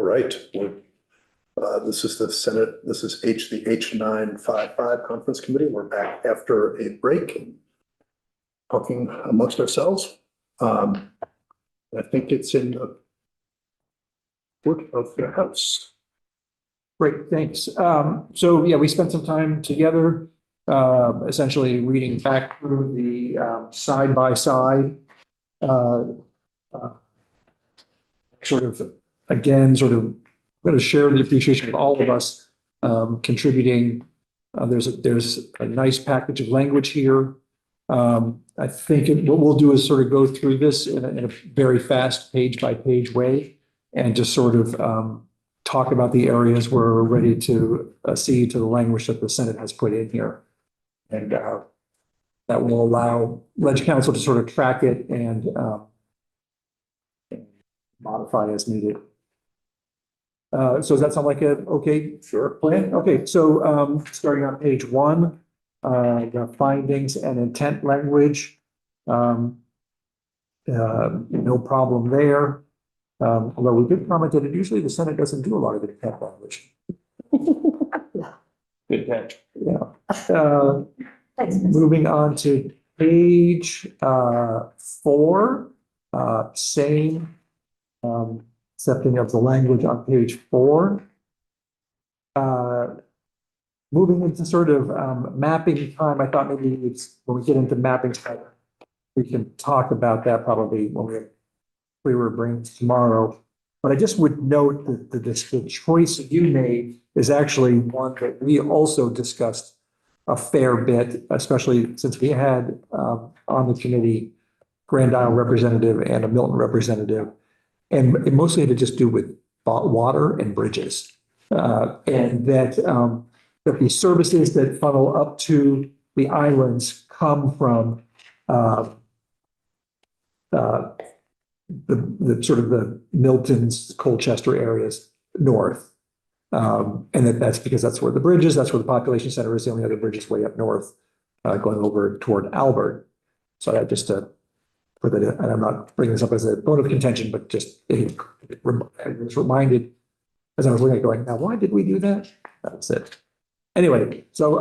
right. This is the Senate, this is the H.955 Conference Committee. We're back after a break, talking amongst ourselves. I think it's in the court of the House. Great, thanks. So yeah, we spent some time together, essentially reading back through the side by side, sort of, again, sort of going to share the appreciation of all of us contributing. There's a nice package of language here. I think what we'll do is sort of go through this in a very fast page by page way and just sort of talk about the areas where we're ready to accede to the language that the Senate has put in here. And that will allow Ledge Council to sort of track it and modify as needed. So does that sound like a okay plan? Okay, so starting on page 1, the findings and intent language. No problem there. Although we did comment that usually the Senate doesn't do a lot of intent language. Good catch. Yeah. Moving on to page 4, same accepting of the language on page 4. Moving into sort of mapping time, I thought maybe when we get into mapping time, we can talk about that probably when we were bringing tomorrow. But I just would note that the choice you made is actually one that we also discussed a fair bit, especially since we had on the committee Grand Isle representative and a Milton representative. And it mostly had to just do with water and bridges. And that the services that funnel up to the islands come from the sort of the Milton's, Colchester areas north. And that's because that's where the bridge is, that's where the population center is. The only other bridge is way up north, going over toward Albert. So that just to put that in, and I'm not bringing this up as a bone of contention, but just I was reminded as I was looking at it going, now why did we do that? That's it. Anyway, so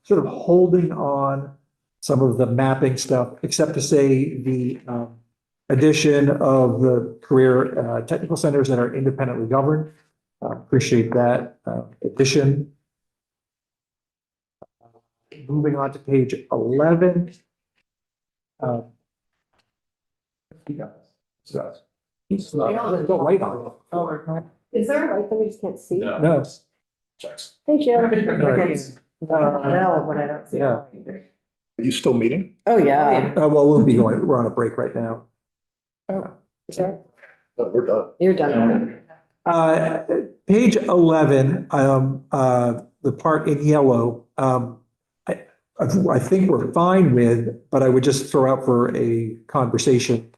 sort of holding on some of the mapping stuff, except to say the addition of the career technical centers that are independently governed. Appreciate that addition. Moving on to page 11. He's go right on. Is there a light that we just can't see? No. Thank you. Well, What I don't see. yeah. Are you still meeting? Oh, yeah. well, we'll be going, we're on a break right now. Sure. No, we're done. You're done. Page 11, the part in yellow, I think we're fine with, but I would just throw out for a conversation.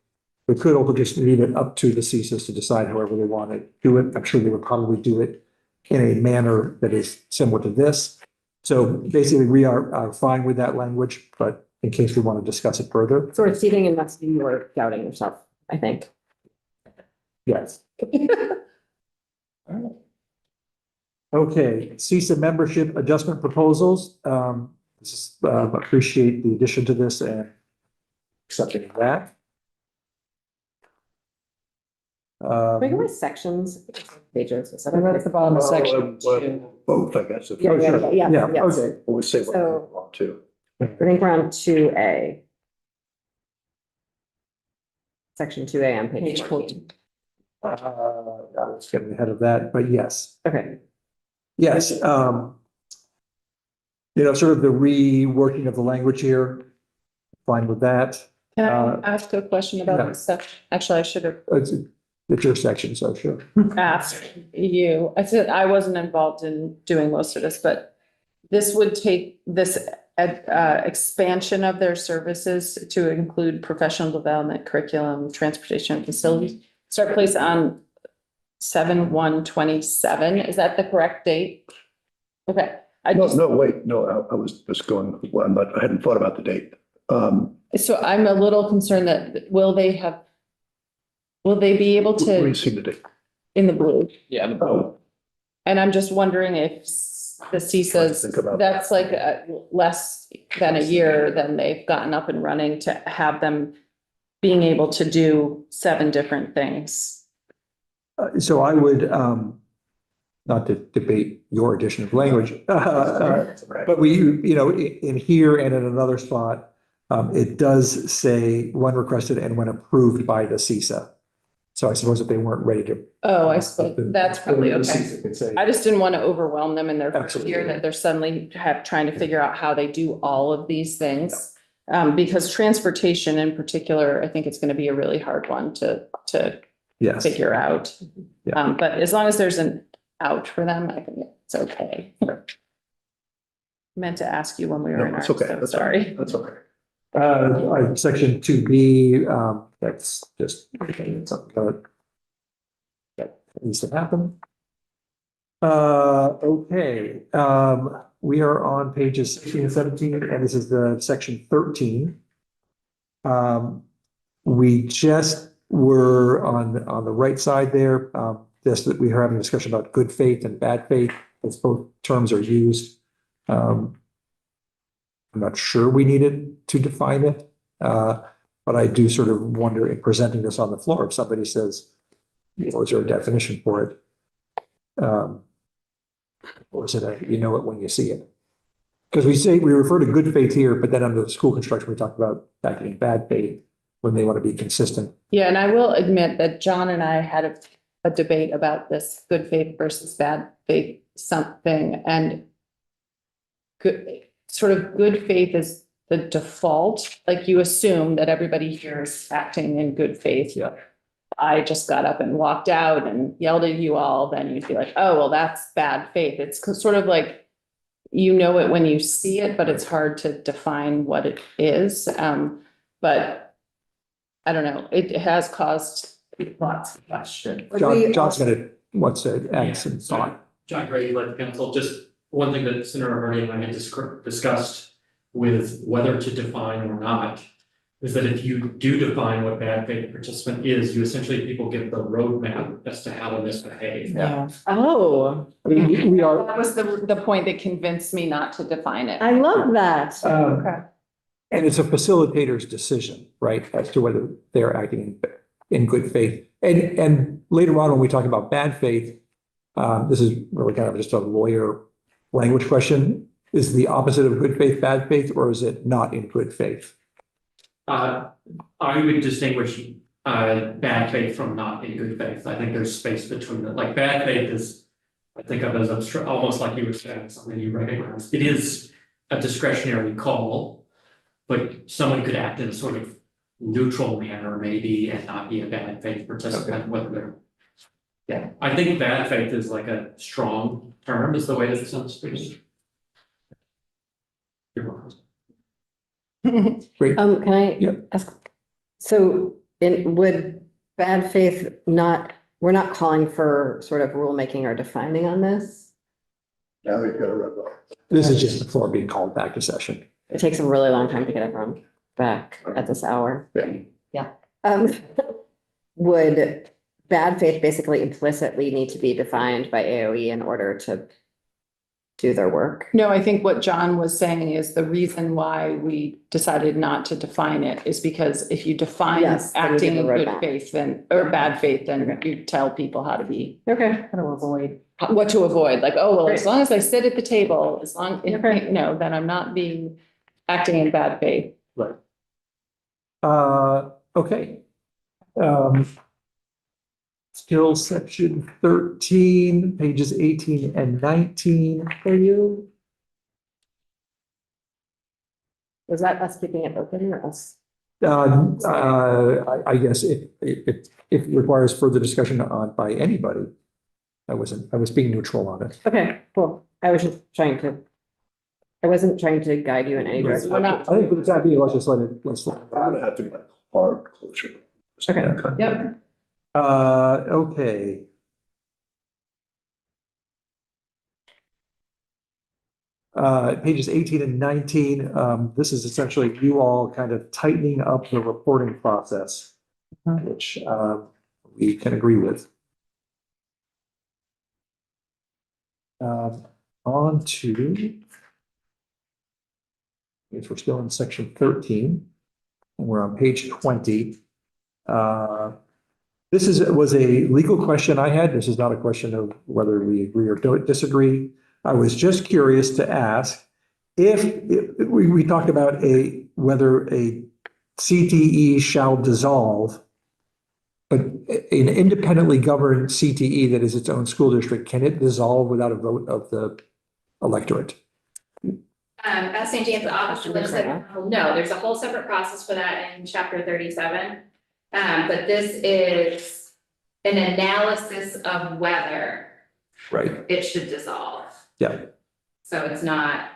We could also just leave it up to the CSIS to decide however they want to do it. I'm sure they would probably do it in a manner that is similar to this. So basically, we are fine with that language, but in case we want to discuss it further. Sort of seating and that's you were doubting yourself, I think. Yes. Okay, CISA membership adjustment proposals. Appreciate the addition to this and accepting that. We go by sections, pages. Right at the bottom of section. Both, I guess. Yeah, Yeah, okay. Always say what we So- want to. I think we're on 2A. Section 2A on page 14. I was getting ahead of that, but yes. Okay. Yes, sort of the reworking of the language here, fine with that. Can I ask a question about yeah. this stuff? Actually, I should have It's your section, so sure. asked you. I said I wasn't involved in doing most of this, but this would take this expansion of their services to include professional development, curriculum, transportation, and facilities. Start place on 7/1/27. Is that the correct date? Okay. I was just going, well, I hadn't thought about the date. So I'm a little concerned that will they be able Let me to, see the date. in the blue. Yeah. And I'm just wondering if the CISA's, Think about- that's like less than a year, then they've gotten up and running to have them being able to do 7 different things. So I would, not to debate your addition of language, but we, in here and in another spot, it does say when requested and when approved by the CISA. So I suppose if they weren't ready to. Oh, I suppose that's probably the okay. CISA could say, I just didn't want to overwhelm them in their first Absolutely. year that they're suddenly trying to figure out how they do all of these things. Because transportation in particular, I think it's going to be a really hard one to yes. figure out. Yeah. But as long as there's an out for them, I think it's okay. Meant to ask you when we were in No, our, it's okay. so That's sorry. fine. That's okay. Section 2B, that's just something that needs to happen. Okay, we are on pages 16 and 17, and this is the section 13. We just were on the right side there, just that we were having a discussion about good faith and bad faith, as both terms are used. I'm not sure we needed to define it, but I do sort of wonder in presenting this on the floor, if somebody says, is there a definition for it? Or is it you know it when you see it? Because we refer to good faith here, but then under the school construction, we talk about acting in bad faith when they want to be consistent. Yeah, and I will admit that John and I had a debate about this good faith versus bad faith something, and good faith is the default, like you assume that everybody here is acting in good faith. Yeah. I just got up and walked out and yelled at you all, then you'd be like, oh, well, that's bad faith. It's sort of like, you know it when you see it, but it's hard to define what it is. But I don't know, it has caused lots of questions. John's wants to add some thought. John Grady, Lead Council, just one thing that Senator Hardy and I had discussed with whether to define or not is that if you do define what bad faith participant is, you essentially people get the roadmap as to how to misbehave. Yeah. Oh, I mean, we are, That was the point that convinced me not to define it. I love that. Okay. and it's a facilitator's decision, right, as to whether they're acting in good faith. And later on, when we talk about bad faith, this is really kind of just a lawyer language question. Is the opposite of good faith bad faith, or is it not in good faith? I would distinguish bad faith from not in good faith. I think there's space between them. Like bad faith is, I think of as almost like you were saying, something you recognize. It is a discretionary call, but someone could act in a sort of neutral manner maybe and not be a bad faith participant, whether they're. Yeah, I think bad faith is like a strong term is the way that it sounds to me. You're welcome. Great. Can I Yeah. ask? So would bad faith we're not calling for sort of rulemaking or defining on this? Now we've got a red line. This is just the floor being called back to session. It takes a really long time to get everyone back at this hour. Yeah. Would bad faith basically implicitly need to be defined by AOE in order to do their work? No, I think what John was saying is the reason why we decided not to define it is because if you define Yes, then you acting give in a good roadmap. faith, then, or bad faith, then you tell people how to be, Okay. how to avoid, what to avoid, like, oh, well, as Great. long as I sit at the table, as long, Okay. you know, then I'm not acting in bad faith. Okay. Still section 13, pages 18 and 19 for you. Was that us keeping it open or us? I guess if it requires further discussion by anybody. I was being neutral on it. Okay, cool. I wasn't trying to guide you in any direction. We're not, I think for the time being, let's let it. I'm gonna have to get hard closure. Okay. yep. Okay. Pages 18 and 19, this is essentially you all kind of tightening up the reporting process, which we can agree with. On to. I guess we're still in section 13. And we're on page 20. This was a legal question I had. This is not a question of whether we agree or don't disagree. I was just curious to ask if we talked about whether a CTE shall dissolve, but an independently governed CTE that is its own school district, can it dissolve without a vote of the electorate? At St. James Office of Legislative Counsel, no, there's a whole separate process for that in chapter 37. But this is an analysis of whether Right. it should dissolve. Yeah. So it's not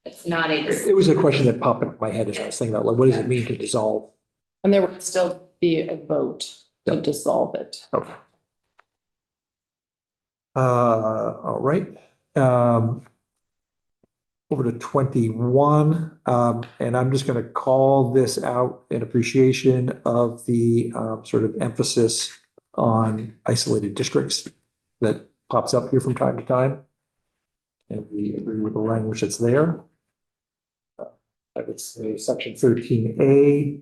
a. It was a question that popped into my head as I was thinking about, like, what does it mean to dissolve? And there would still be a vote to dissolve it. Okay. All right. Over to 21, and I'm just going to call this out in appreciation of the sort of emphasis on isolated districts that pops up here from time to time. And we agree with the language that's there. I would say section 13A.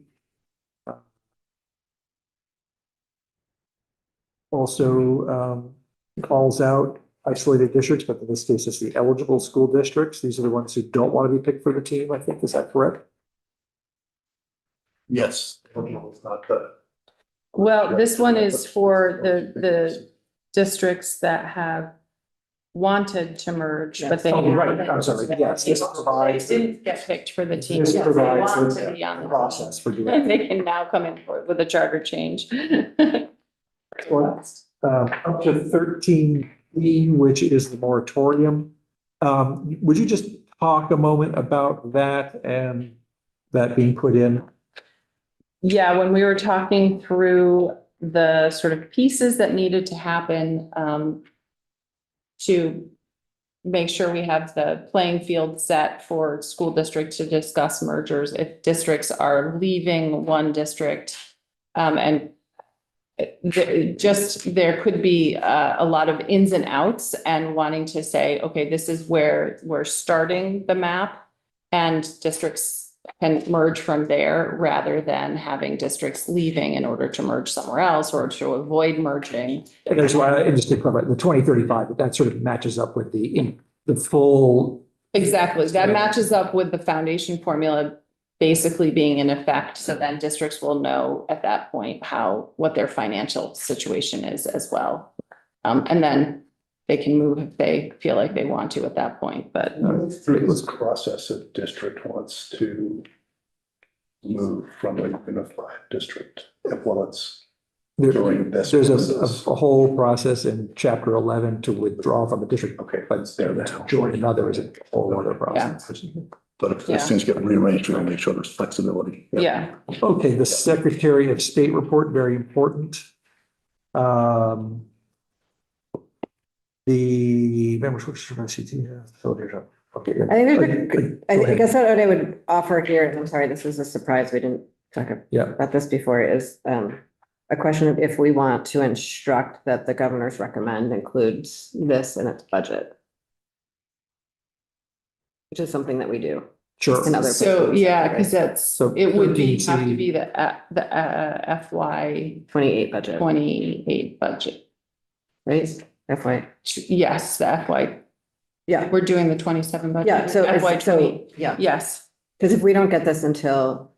Also calls out isolated districts, but in this case, it's the eligible school districts. These are the ones who don't want to be picked for the team, I think. Is that correct? Yes. It's not the. Well, this one is for the districts that have wanted to merge, but they. Oh, right. I'm sorry. Yes, this They provides didn't get picked for the team. This Yes, they provides want the to be on the process for doing And that. they can now come in for with a charter change. Up to 13E, which is the moratorium. Would you just talk a moment about that and that being put in? Yeah, when we were talking through the sort of pieces that needed to happen, to make sure we have the playing field set for school districts to discuss mergers, if districts are leaving one district, and there could be a lot of ins and outs and wanting to say, okay, this is where we're starting the map and districts can merge from there rather than having districts leaving in order to merge somewhere else or to avoid merging. And there's why I just did cover the 2035, but that sort of matches up with the full. Exactly. That matches up with the foundation formula basically being in effect. So then districts will know at that point what their financial situation is as well. And then they can move if they feel like they want to at that point, but. Through this process, a district wants to move from a unified district, well, it's during this. There's process. a whole process in chapter 11 to withdraw from a district. Okay, But to join another is a whole other process. but if Yeah. these things get rearranged, we're gonna make sure there's flexibility. Yeah. Okay, the Secretary of State report, very important. The members which are CT. Okay. I think I guess what I would offer here, and I'm sorry, this is a surprise, we didn't talk about this before, is a question of if we want to instruct that the governor's recommend includes this in its budget. Which is something that we do. Sure. In other So, places, yeah, right? because that's, So it would be, 13C. have to be the FY 28 budget, 28 budget. right? FY, Yes, the FY, yeah, we're doing the 27 budget. yeah, so, FY 20, yeah, yes. because if we don't get this until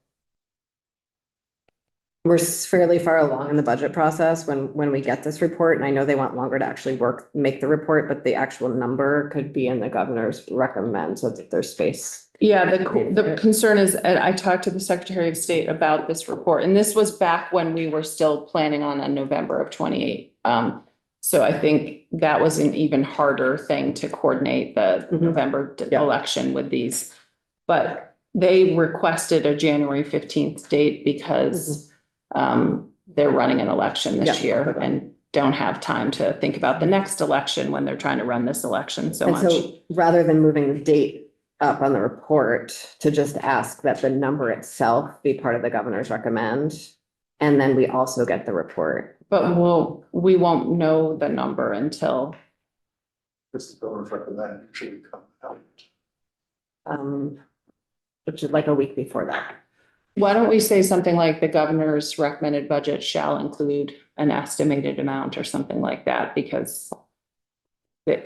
we're fairly far along in the budget process when we get this report, and I know they want longer to actually make the report, but the actual number could be in the governor's recommend so that there's space. Yeah, the concern is, and I talked to the Secretary of State about this report, and this was back when we were still planning on a November of 28. So I think that was an even harder thing to coordinate the November election with these. But they requested a January 15th date because they're running an election this year and don't have time to think about the next election when they're trying to run this election so much. And so rather than moving the date up on the report, to just ask that the number itself be part of the governor's recommend, and then we also get the report. But we won't know the number until This is going to recommend should come out. Which is like a week before that. Why don't we say something like the governor's recommended budget shall include an estimated amount or something like that, because I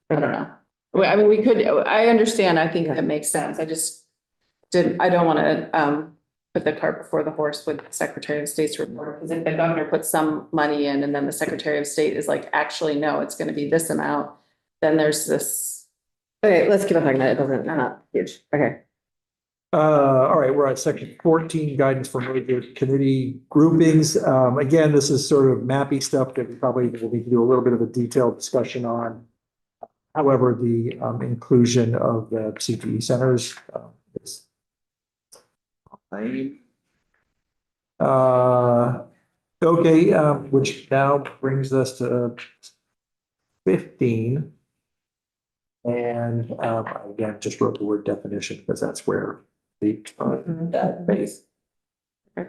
don't know. Well, I mean, we could, I understand, I think that makes sense. I just I don't want to, put the cart before the horse with the Secretary of State's report, because if the governor puts some money in and then the Secretary of State is like, actually, no, it's going to be this amount, then there's this. Okay, let's keep on talking about it. It doesn't, not huge. Okay. All right, we're at section 14, guidance for major committee groupings. Again, this is sort of mappy stuff that we probably will need to do a little bit of a detailed discussion on. However, the inclusion of the CTE centers is fine. Okay, which now brings us to 15. And I again, just wrote the word definition because that's where the that base. I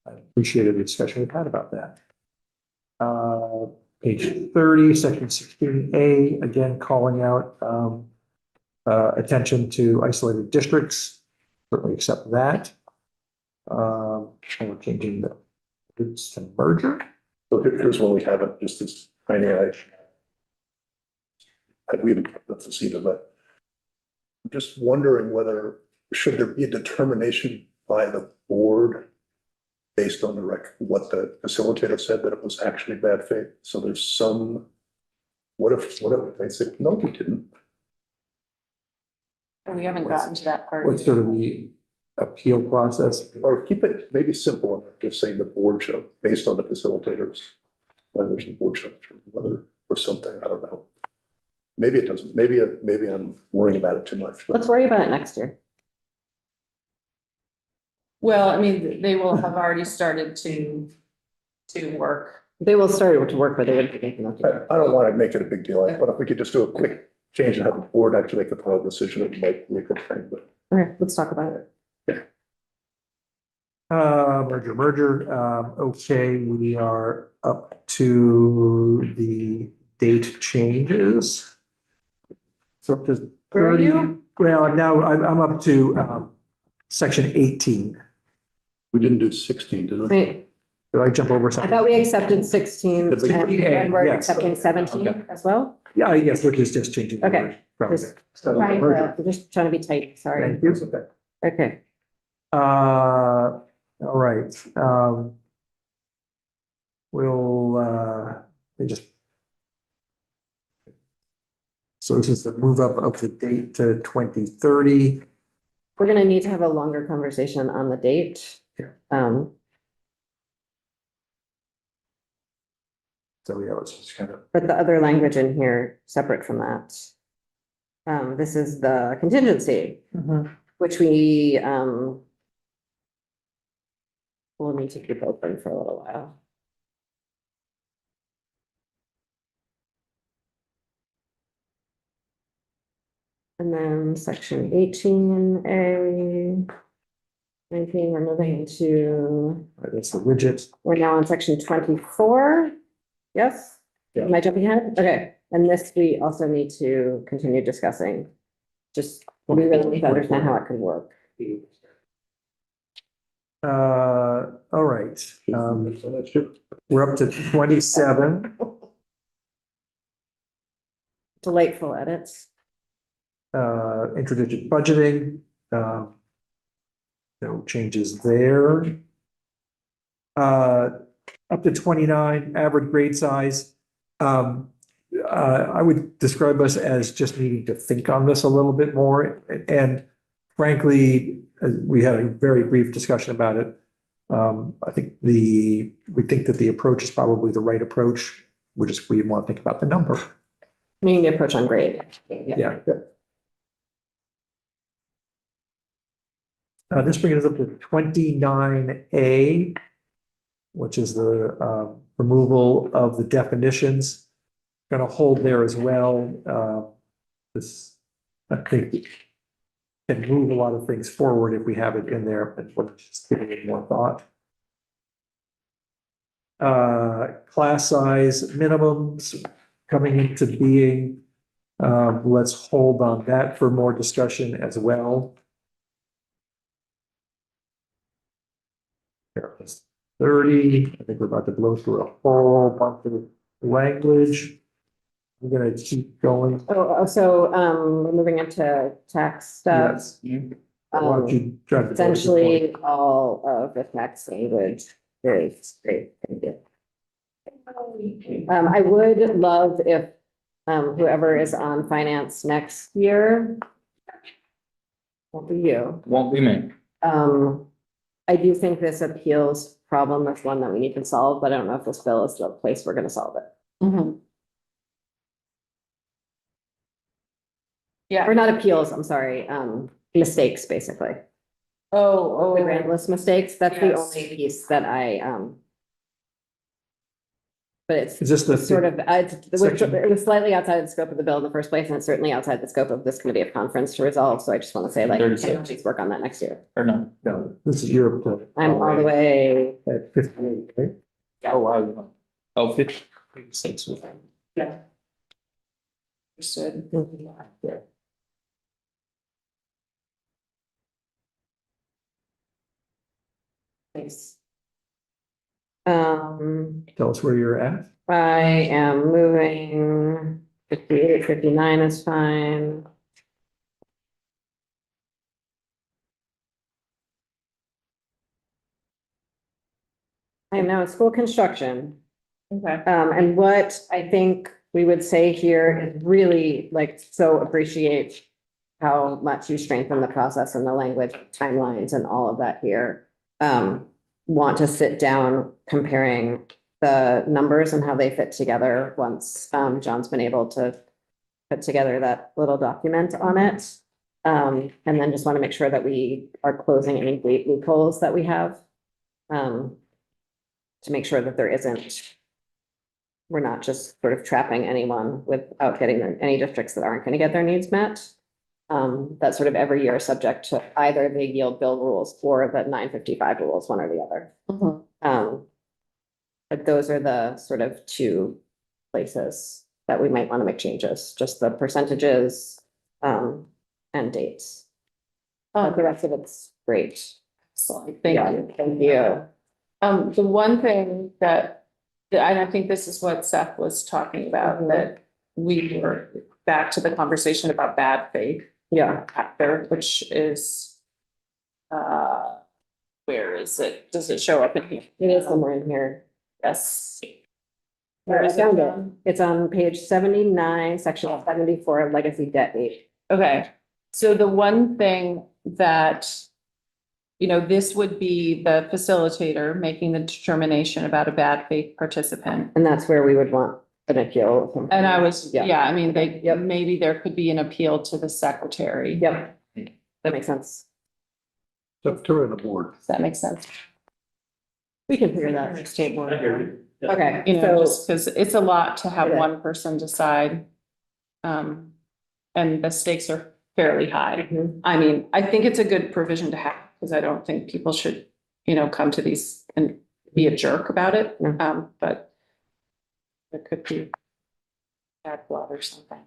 appreciated the discussion we've had about that. Page 30, section 16A, again, calling out attention to isolated districts. Certainly accept that. And we're changing the it's to merger. So here's one we haven't, just this tiny, we haven't put this either, but I'm just wondering whether, should there be a determination by the board based on what the facilitator said that it was actually bad faith? So there's some, what if they said, no, we didn't? We haven't gotten to that part. What's sort of the appeal process? Or keep it maybe simple, and just saying the board show, based on the facilitators, whether there's a board show, whether, or something, I don't know. Maybe it doesn't, maybe I'm worrying about it too much. Let's worry about it next year. Well, I mean, they will have already started to work. They will start to work, but they wouldn't be making up. I don't want to make it a big deal, but if we could just do a quick change and have the board actually make a final decision, it might be a good thing, but. Okay, let's talk about it. Merger. Okay, we are up to the date changes. So up to Where are 30. you? Well, now I'm up to section 18. We didn't do 16, did we? Wait, Did I jump over I something? thought we accepted 16 Did we? and we're Yes. accepting 17 Okay. as well? Yeah, yes, which is just changing. the Okay. word from- Just I'm just trying to be tight, sorry. Thank you. Okay. All right. We'll, they just. So this is the move up of the date to 2030. We're gonna need to have a longer conversation on the date. Yeah. So yeah, let's just kind of. But the other language in here, separate from that. This is the contingency, which we, we'll need to keep open for a little while. And then section 18A. 19, we're moving to, That's the widget. we're now on section 24. Yes? Yeah. Am I jumping ahead? Okay, and this we also need to continue discussing. Just, we really need to understand how it could work. All right. We're up to 27. Delightful edits. Introductory budgeting. No changes there. Up to 29, average grade size. I would describe us as just needing to think on this a little bit more. And frankly, we had a very brief discussion about it. I think we think that the approach is probably the right approach. We want to think about the number. Meaning the approach on grade. Yeah. This brings us up to 29A, which is the removal of the definitions. Going to hold there as well. This, I think, can move a lot of things forward if we have it in there, and we're just giving it more thought. class size minimums coming into being. Let's hold on that for more discussion as well. Paragraph 30, I think we're about to blow through a whole bunch of language. I'm gonna keep going. So, we're moving into tax stuff. Yes. Why don't you try to- Essentially, all of the tax language is great. Thank you. I would love if, whoever is on finance next year, won't be you. Won't be me. I do think this appeals problem is one that we need to solve, but I don't know if this bill is the place we're gonna solve it. Yeah. Or not appeals, I'm sorry, mistakes, basically. The grand list mistakes, that's the Yes. only piece that but it's Is this the? sort of, section? it was slightly outside the scope of the bill in the first place, and it's certainly outside the scope of this committee of conference to resolve, so I just want to say, like, 36. please work on that next year. Or no? No, this is your. I'm all the way, At 58, right? Oh, wow. Oh, 56. Yeah. Understood. thanks. Tell us where you're at. I am moving 58, 59 is fine. I am now in school construction. Okay. And what I think we would say here is really like, so appreciate how much you strengthen the process and the language timelines and all of that here. Want to sit down comparing the numbers and how they fit together once, John's been able to put together that little document on it. And then just want to make sure that we are closing any gate loopholes that we have. To make sure that there isn't, we're not just sort of trapping anyone without getting any districts that aren't going to get their needs met. That sort of every year subject to either the yield bill rules or the 955 rules, one or the other. But those are the sort of two places that we might want to make changes, just the percentages, and dates. But the rest of it's great. Thank Yeah, you. thank you. The one thing that, and I think this is what Seth was talking about, that we were back to the conversation about bad faith. Yeah. After, which is, where is it? Does it show up in here? It is somewhere in here. Yes. Where I found it. It's on page 79, section 74, legacy debt aid. Okay, so the one thing that, you know, this would be the facilitator making the determination about a bad faith participant. And that's where we would want an appeal. And I was, Yeah. yeah, I mean, Yep. maybe there could be an appeal to the secretary. Yep, that makes sense. Secretary of the board. Does that make sense? We can figure that out. State board. Okay, You know, so, just because it's a lot to have Yeah. one person decide. And the stakes are fairly high. Mhm. I mean, I think it's a good provision to have, because I don't think people should, you know, come to these and be a jerk about it. No. But it could be bad blood or something.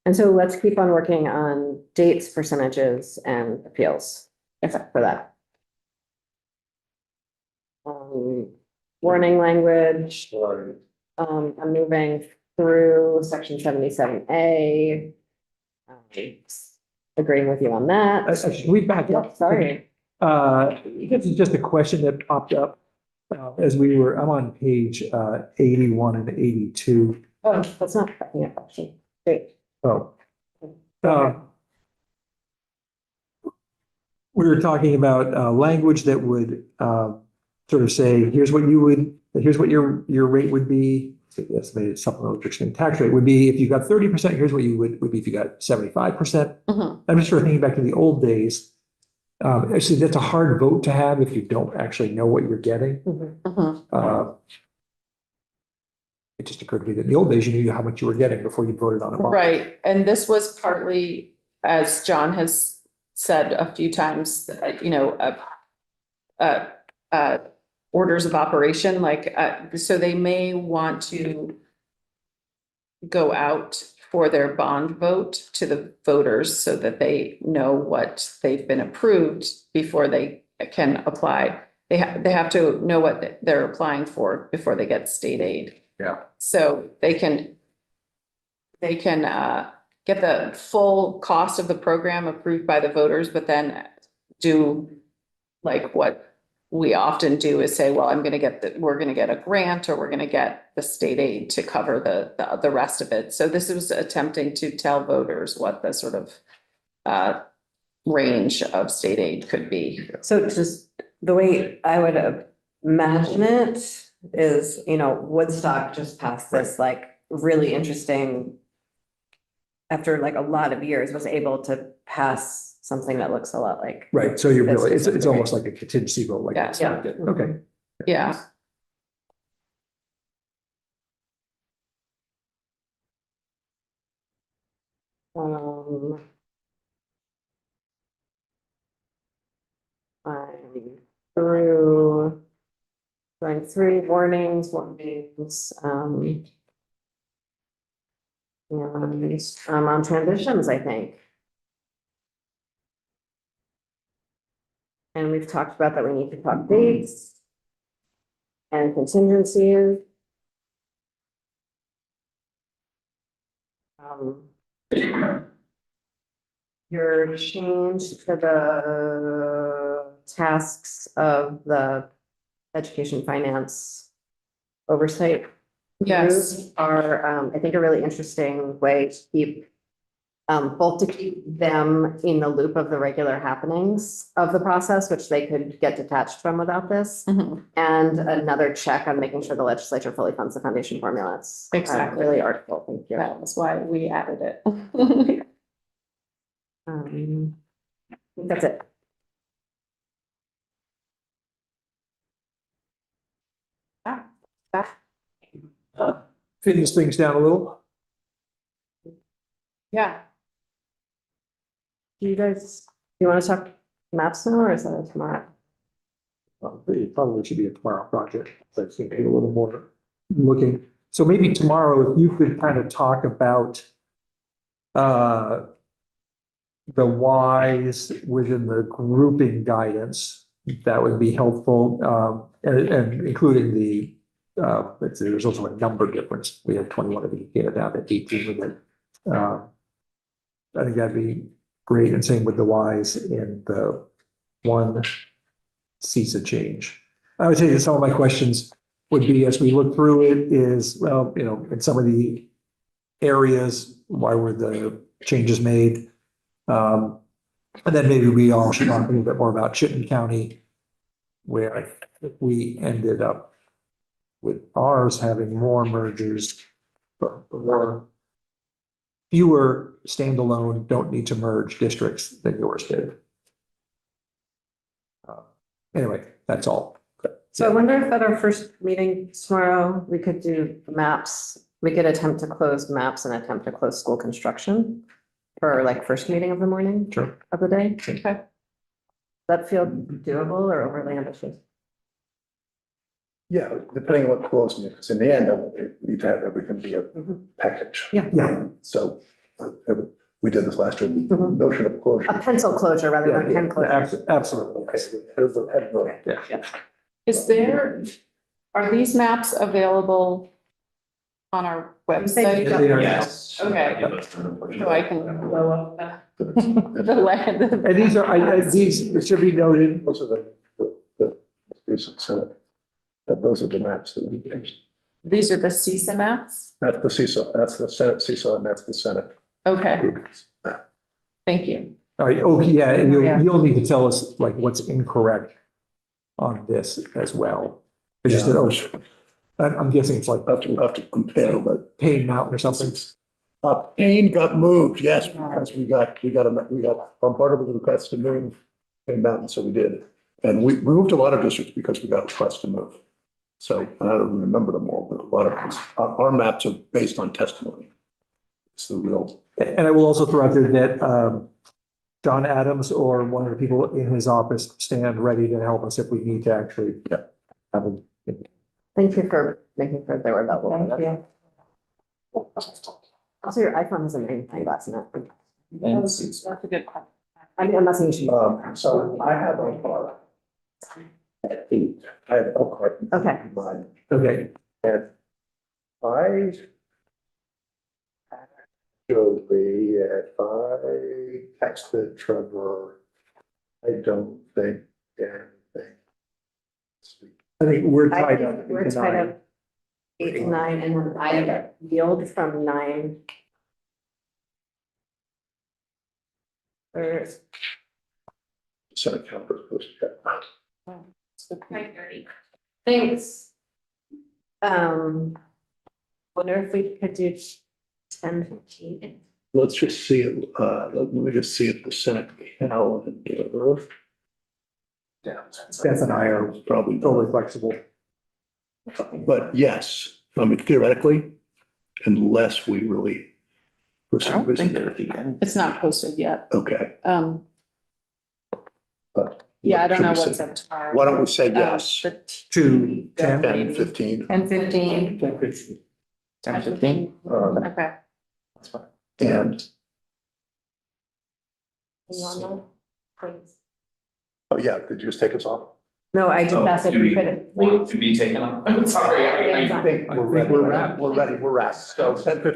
and so let's keep on working on dates, percentages, and appeals for that. Warning language. I'm moving through section 77A. Agreeing with you on that. Should we back Yeah, up? sorry. This is just a question that popped up as we were, I'm on page 81 and 82. Oh, that's not, yeah, actually, great. Oh. We were talking about language that would sort of say, here's what your rate would be. Estimated supplemental restriction tax rate would be if you got 30%, here's what you would be if you got 75%. I'm just sort of thinking back to the old days. Actually, that's a hard vote to have if you don't actually know what you're getting. It just occurred to me that in the old days, you knew how much you were getting before you voted on a bond. Right, and this was partly, as John has said a few times, you know, orders of operation, like, so they may want to go out for their bond vote to the voters so that they know what they've been approved before they can apply. They have to know what they're applying for before they get state aid. Yeah. So they can get the full cost of the program approved by the voters, but then do like what we often do is say, well, we're gonna get a grant, or we're gonna get the state aid to cover the rest of it. So this was attempting to tell voters what the sort of range of state aid could be. So just the way I would imagine it is, Woodstock just passed this like really interesting, after like a lot of years, was able to pass something that looks a lot like. Right, so you're That's really, it's something, almost like a contingency vote, like. Yeah. this. Okay. Yeah. I'm through, going through warnings, and on transitions, I think. And we've talked about that we need to talk dates and contingencies. Your change to the tasks of the education finance oversight Yes. groups are, I think, a really interesting way to keep, both to keep them in the loop of the regular happenings of the process, which they could get detached from without this. Mhm. And another check on making sure the legislature fully funds the foundation formula. It's Exactly. really artful. Thank you. That was why we added it. I think that's it. Finish things down a little. Yeah. Do you want to talk maps now, or is that tomorrow? Well, it probably should be a tomorrow project, so it's gonna be a little more looking. So maybe tomorrow, if you could kind of talk about the whys within the grouping guidance, that would be helpful, and including the, let's see, there's also a number difference. We had 21 of you get it down to 18 with it. I think that'd be great, and same with the whys in the one CISA change. I would say that some of my questions would be, as we look through it, is, well, in some of the areas, why were the changes made? And then maybe we all should talk a little bit more about Chittenden County, where I think we ended up with ours having more mergers, but fewer standalone, don't need to merge districts than yours did. Anyway, that's all. So I wonder if at our first meeting tomorrow, we could do maps. We could attempt to close maps and attempt to close school construction for like first meeting of the morning. Sure. Of the day. Okay. Does that feel doable or overly ambitious? Yeah, depending on what closing it, because in the end, we've had everything be a package. Yeah. Yeah. So we did this last year, the Mhm. notion of closure. A pencil closure rather than a pen closure. Absolutely. Yeah. Are these maps available on our website? Yes. Okay. So I can blow up the land. And these it should be noted. Those are the recent Senate. Those are the maps that we changed. These are the CISA maps? That's the CISA, that's the Senate CISA, and that's the Senate. Okay, thank you. All right, okay, yeah, and Yeah. you'll need to tell us like what's incorrect on this as well. It's just that, I'm guessing it's like I'll have to compare, but Payne Mountain or something. Payne got moved, yes, because we got bombarded with requests to move Payne Mountain, so we did. And we moved a lot of districts because we got requests to move. So I don't remember them all, but a lot of us, our maps are based on testimony. It's the real. And I will also throw out there that John Adams or one of the people in his office stand ready to help us if we need to actually Thank you for making sure they were available. Thank you. Also, your iPhone has a magnifying glass in it. That's a good question. I mean, I'm not saying you should. So I have a car. At 8, I have a car. Okay. Mine. Okay, And I actually, if I texted Trevor, I don't think anything. I think we're I tied think up. we're into tied 9. up 8 to 9, and then I yield from 9. Or Senate calendar posted. Five thirty. thanks. Wonder if we could do 10:15. Let's just see it, let me just see if the Senate calendar. Beth and I are Probably totally flexible. But yes, I mean theoretically, unless we really. For I some don't think reason, they're at the end. It's not posted yet. okay, but. Yeah, I don't know should we what's say- up tomorrow. Why don't we say yes, To 10. 10, 15, 10:15. 10:15? Okay. That's fine. and, You want that? Please. oh yeah, did you just take us off? No, I just asked if we could. Want to be taken off? I'm sorry. I think we're ready, we're wrapped, so 10:15.